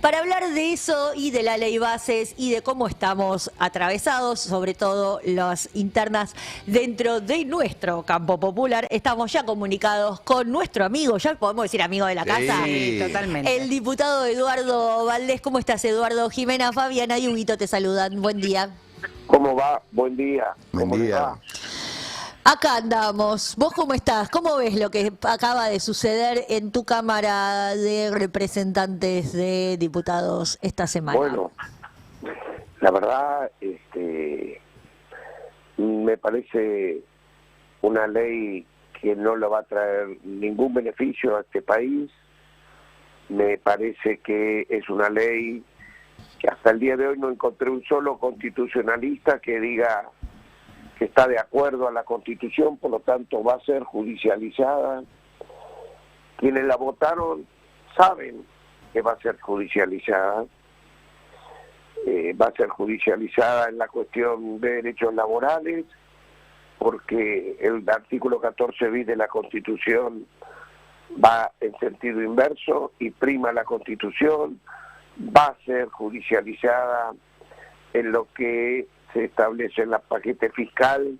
para hablar de eso y de la ley bases y de cómo estamos atravesados, sobre todo las internas dentro de nuestro campo popular, estamos ya comunicados con nuestro amigo, ya podemos decir amigo de la casa. Sí, totalmente. El diputado Eduardo Valdés. ¿Cómo estás, Eduardo? Jimena, Fabiana y Huguito te saludan. Buen día. ¿Cómo va? Buen día. Buen ¿Cómo le día. va? Acá andamos. ¿Vos cómo estás? ¿Cómo ves lo que acaba de suceder en tu Cámara de Representantes de Diputados esta semana? Bueno, la verdad, me parece una ley que no le va a traer ningún beneficio a este país. Me parece que es una ley que hasta el día de hoy no encontré un solo constitucionalista que diga que está de acuerdo a la Constitución, por lo tanto va a ser judicializada. Quienes la votaron saben que va a ser judicializada. Va a ser judicializada en la cuestión de derechos laborales, porque el artículo 14 bis de la Constitución va en sentido inverso y prima la Constitución. Va a ser judicializada en lo que se establece en el paquete fiscal,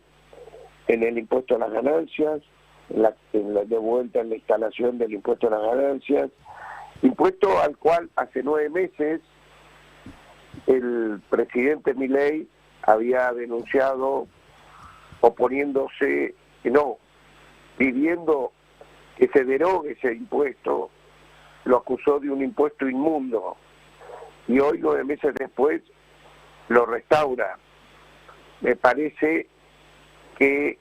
en el impuesto a las ganancias, en la de vuelta en la instalación del impuesto a las ganancias, impuesto al cual hace 9 meses el presidente Milei había denunciado, oponiéndose, pidiendo que se derogue ese impuesto, lo acusó de un impuesto inmundo, y hoy 9 meses después lo restaura. Me parece que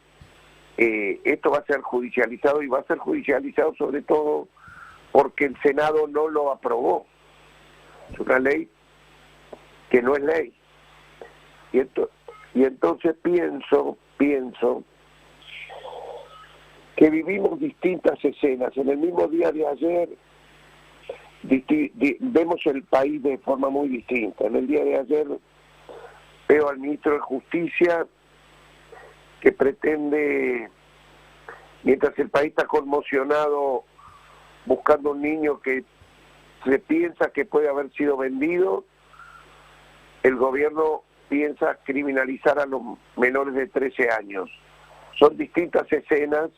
esto va a ser judicializado, y va a ser judicializado sobre todo porque el Senado no lo aprobó. Es una ley que no es ley. Y entonces pienso que vivimos distintas escenas. En el mismo día de ayer vemos el país de forma muy distinta. En el día de ayer veo al ministro de Justicia que pretende, mientras el país está conmocionado buscando un niño que se piensa que puede haber sido vendido, el gobierno piensa criminalizar a los menores de 13 años. Son distintas escenas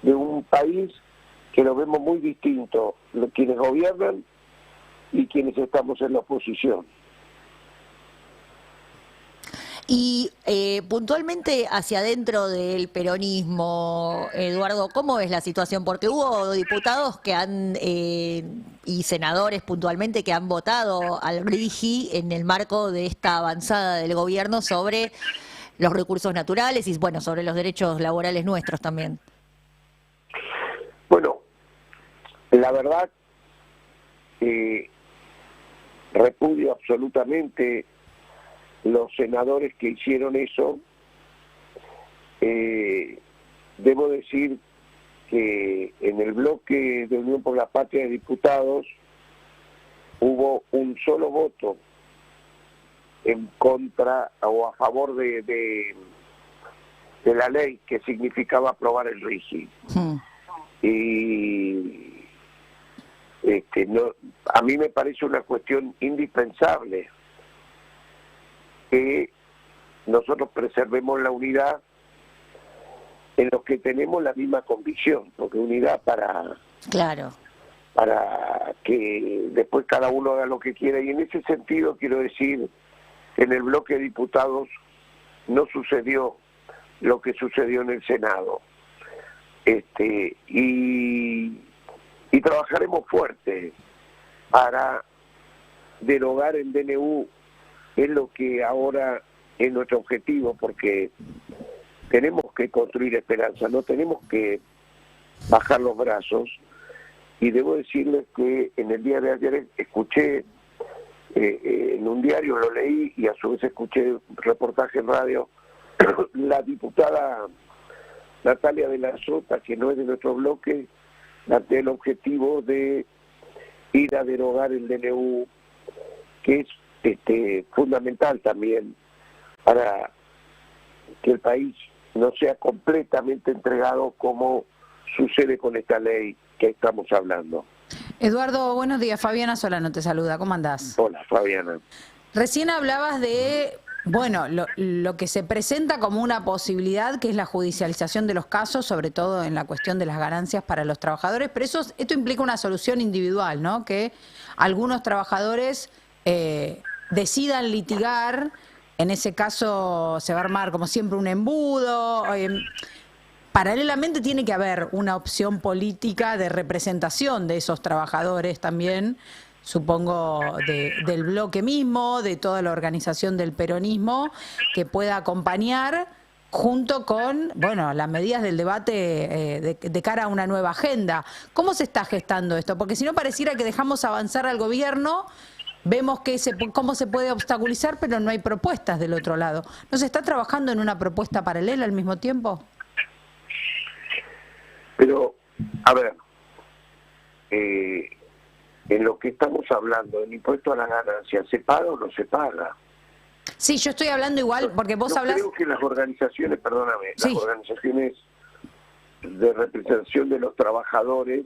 de un país que lo vemos muy distinto, quienes gobiernan y quienes estamos en la oposición. Y puntualmente hacia adentro del peronismo, Eduardo, ¿cómo ves la situación? Porque hubo diputados que y senadores puntualmente que han votado al RIGI en el marco de esta avanzada del gobierno sobre los recursos naturales y, bueno, sobre los derechos laborales nuestros también. Bueno, la verdad, repudio absolutamente los senadores que hicieron eso. Debo decir que en el bloque de Unión por la Patria de Diputados hubo un solo voto en contra o a favor de la ley que significaba aprobar el RIGI. Y a mí me parece una cuestión indispensable que nosotros preservemos la unidad en los que tenemos la misma convicción, porque unidad para que después cada uno haga lo que quiera. Y en ese sentido quiero decir que en el bloque de diputados no sucedió lo que sucedió en el Senado. Y trabajaremos fuerte para derogar el DNU. Es lo que ahora es nuestro objetivo, porque tenemos que construir esperanza, no tenemos que bajar los brazos. Y debo decirles que en el día de ayer escuché, en un diario lo leí y a su vez escuché un reportaje en radio, la diputada Natalia de la Sota, que no es de nuestro bloque, plantea el objetivo de ir a derogar el DNU, que es fundamental también para que el país no sea completamente entregado como sucede con esta ley que estamos hablando. Eduardo, buenos días. Fabiana Solano te saluda. ¿Cómo andás? Hola, Fabiana. Recién hablabas de, bueno, lo que se presenta como una posibilidad, que es la judicialización de los casos, sobre todo en la cuestión de las ganancias para los trabajadores, pero esto implica una solución individual, ¿no? Que algunos trabajadores decidan litigar, en ese caso se va a armar como siempre un embudo. Paralelamente tiene que haber una opción política de representación de esos trabajadores también, supongo, del bloque mismo, de toda la organización del peronismo, que pueda acompañar junto con, bueno, las medidas del debate de cara a una nueva agenda. ¿Cómo se está gestando esto? Porque si no pareciera que dejamos avanzar al gobierno, vemos cómo se puede obstaculizar, pero no hay propuestas del otro lado. ¿No se está trabajando en una propuesta paralela al mismo tiempo? Pero, a ver, en lo que estamos hablando, el impuesto a la ganancia, ¿se paga o no se paga? Sí, yo estoy hablando igual, porque vos hablás... Creo que las organizaciones, perdóname, Sí. las organizaciones de representación de los trabajadores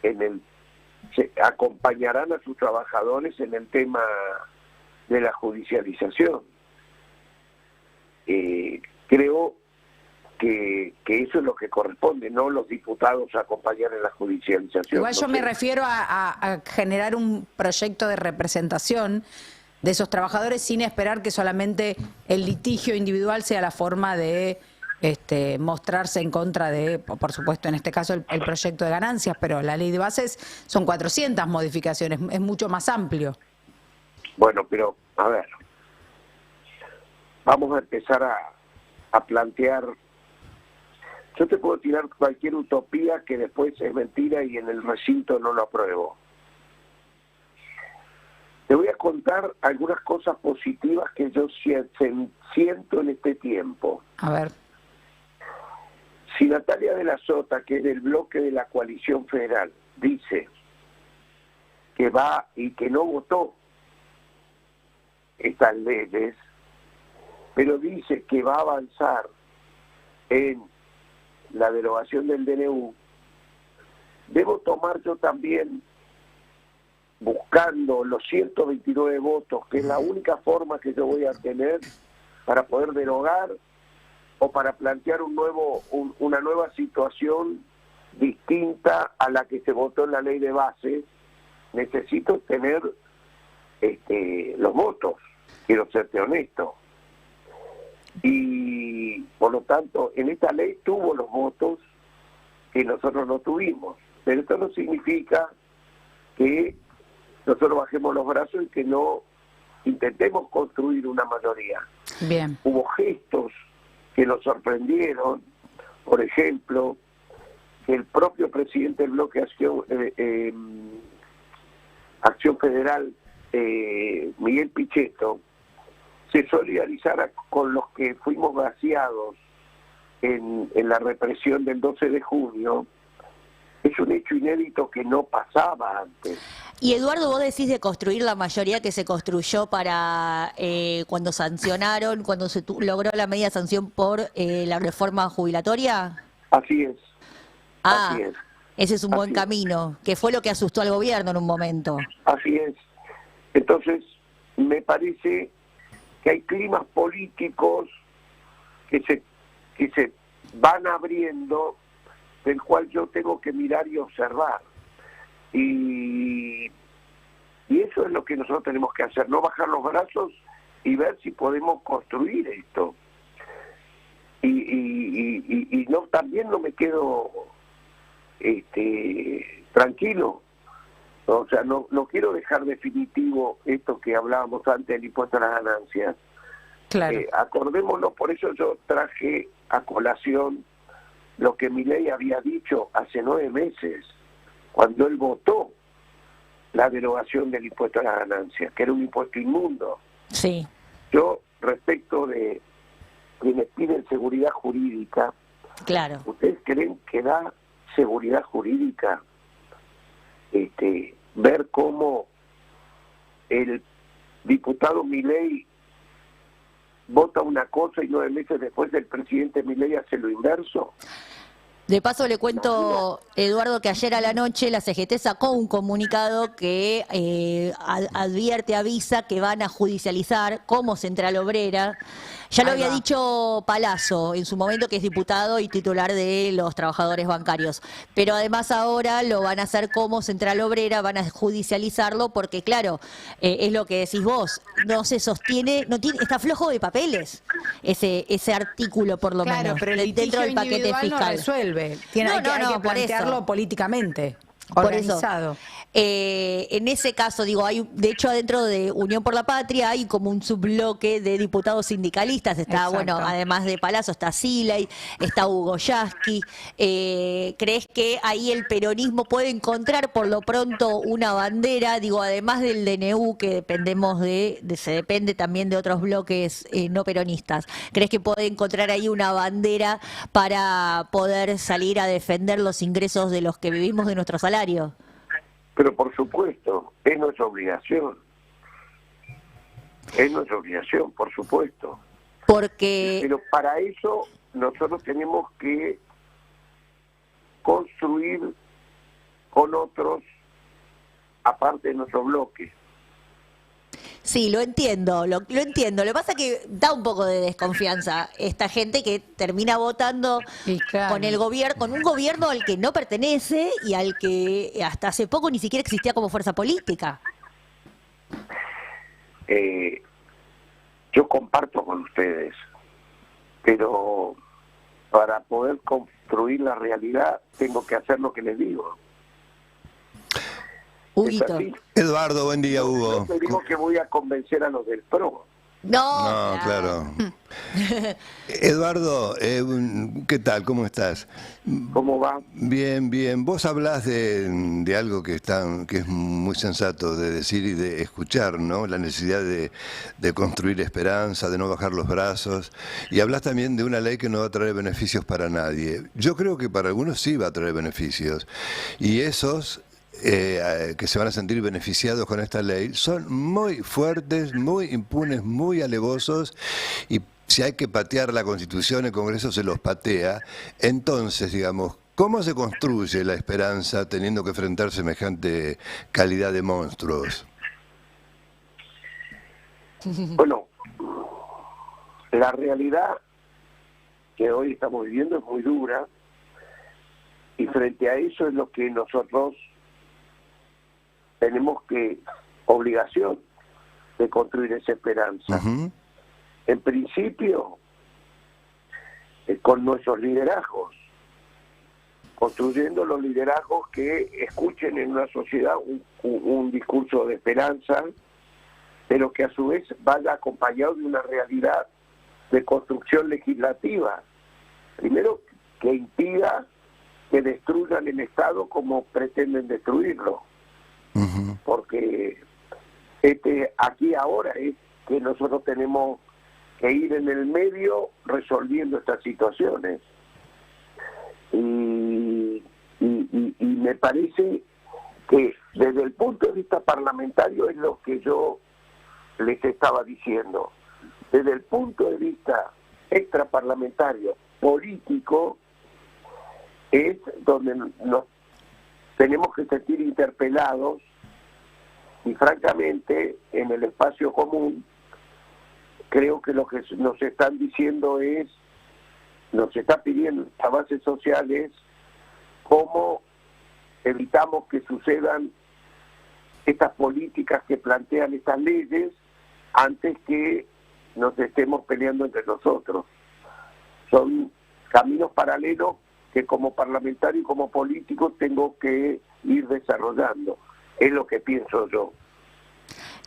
se acompañarán a sus trabajadores en el tema de la judicialización. Creo que eso es lo que corresponde, no los diputados acompañar en la judicialización. Igual yo No me sé. refiero a generar un proyecto de representación de esos trabajadores sin esperar que solamente el litigio individual sea la forma de mostrarse en contra de, por supuesto, en este caso el proyecto de ganancias, pero la ley de bases son 400 modificaciones, es mucho más amplio. Bueno, pero, a ver, vamos a empezar a plantear. Yo te puedo tirar cualquier utopía que después es mentira y en el recinto no lo apruebo. Te voy a contar algunas cosas positivas que yo siento en este tiempo. A ver. Si Natalia de la Sota, que es del bloque de la coalición federal, dice que va y que no votó estas leyes, pero dice que va a avanzar en la derogación del DNU, debo tomar yo también, buscando los 129 votos, que es la única forma que yo voy a tener para poder derogar o para plantear una nueva situación distinta a la que se votó en la ley de base. Necesito tener los votos, quiero serte honesto. Y por lo tanto, en esta ley tuvo los votos que nosotros no tuvimos. Pero esto no significa que nosotros bajemos los brazos y que no intentemos construir una mayoría. Bien. Hubo gestos que nos sorprendieron, por ejemplo, que el propio presidente del bloque Acción Federal, Miguel Pichetto, se solidarizara con los que fuimos vaciados en la represión del 12 de junio, es un hecho inédito que no pasaba antes. Y Eduardo, vos decís de construir la mayoría que se construyó para cuando sancionaron, cuando se logró la media sanción por la reforma jubilatoria. Así es. Ah, Así es. ese es un buen Así es. camino, que fue lo que asustó al gobierno en un momento. Así es. Entonces, me parece que hay climas políticos que se van abriendo, del cual yo tengo que mirar y observar. Y eso es lo que nosotros tenemos que hacer, no bajar los brazos y ver si podemos construir esto. Y no, también no me quedo tranquilo. O sea, no quiero dejar definitivo esto que hablábamos antes del impuesto a las ganancias. Claro. Acordémonos, por eso yo traje a colación lo que Milei había dicho hace 9 meses, cuando él votó la derogación del impuesto a las ganancias, que era un impuesto inmundo. Sí. Yo, respecto de quienes piden seguridad jurídica, Claro. ¿ustedes creen que da seguridad jurídica ver cómo el diputado Milei vota una cosa y 9 meses después el presidente Milei hace lo inverso? De paso le cuento, Eduardo, que ayer a la noche la CGT sacó un comunicado que advierte, avisa que van a judicializar como Central Obrera. Ya lo Ahí había va. dicho Palazzo en su momento, que es diputado y titular de los trabajadores bancarios. Pero además ahora lo van a hacer como Central Obrera, van a judicializarlo porque, claro, es lo que decís vos, no se sostiene, no tiene, está flojo de papeles ese artículo por lo Claro, menos, pero el dentro litigio del paquete individual no fiscal. resuelve. No, Hay que por eso. plantearlo políticamente, Por eso, organizado. en ese caso, digo, de hecho, adentro de Unión por la Patria hay como un subbloque de diputados sindicalistas. Está, Exacto. bueno, además de Palazzo, está Siley, está Hugo Yasky. ¿Crees que ahí el peronismo puede encontrar por lo pronto una bandera? Digo, además del DNU, que se depende también de otros bloques no peronistas. ¿Crees que puede encontrar ahí una bandera para poder salir a defender los ingresos de los que vivimos de nuestro salario? Pero por supuesto, es nuestra obligación. Es nuestra obligación, por supuesto. Porque, Pero para eso nosotros tenemos que construir con otros, aparte de nuestro bloque. sí, lo entiendo, lo entiendo. Lo que pasa es que da un poco de desconfianza esta gente que termina votando Y claro. con un gobierno al que no pertenece y al que hasta hace poco ni siquiera existía como fuerza política. Yo comparto con ustedes, pero para poder construir la realidad tengo que hacer lo que les digo. ¿Es Huguito. así? Eduardo, buen día, No Hugo. te digo que voy a convencer a los del PRO. No, No, claro. Eduardo, ¿qué tal? ¿Cómo estás? ¿Cómo va? Bien, bien. Vos hablás de algo que es muy sensato de decir y de escuchar, ¿no? La necesidad de construir esperanza, de no bajar los brazos. Y hablas también de una ley que no va a traer beneficios para nadie. Yo creo que para algunos sí va a traer beneficios. Y esos que se van a sentir beneficiados con esta ley son muy fuertes, muy impunes, muy alevosos, y si hay que patear la Constitución, el Congreso se los patea. Entonces, digamos, ¿cómo se construye la esperanza teniendo que enfrentar semejante calidad de monstruos? Bueno, la realidad que hoy estamos viviendo es muy dura, y frente a eso es lo que nosotros tenemos obligación de construir esa esperanza. Ujú. En principio, con nuestros liderazgos, construyendo los liderazgos que escuchen en una sociedad un discurso de esperanza, pero que a su vez vaya acompañado de una realidad de construcción legislativa. Primero, que impida que destruyan el Estado como pretenden destruirlo. Ujú. Porque aquí ahora es que nosotros tenemos que ir en el medio resolviendo estas situaciones. Y me parece que desde el punto de vista parlamentario es lo que yo les estaba diciendo. Desde el punto de vista extraparlamentario, político, es donde nos tenemos que sentir interpelados, y francamente en el espacio común creo que lo que nos están diciendo nos está pidiendo a bases sociales cómo evitamos que sucedan estas políticas que plantean estas leyes antes que nos estemos peleando entre nosotros. Son caminos paralelos que como parlamentario y como político tengo que ir desarrollando. Es lo que pienso yo.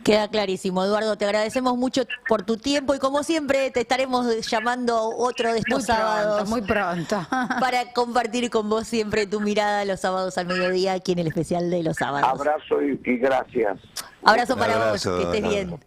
Queda clarísimo, Eduardo. Te agradecemos mucho por tu tiempo y como siempre te estaremos llamando otro de estos sábados Muy pronto. para compartir con vos siempre tu mirada los sábados al mediodía aquí en el especial de los sábados. Abrazo y gracias. Abrazo para Abrazo, vos, que estés Eduardo. bien.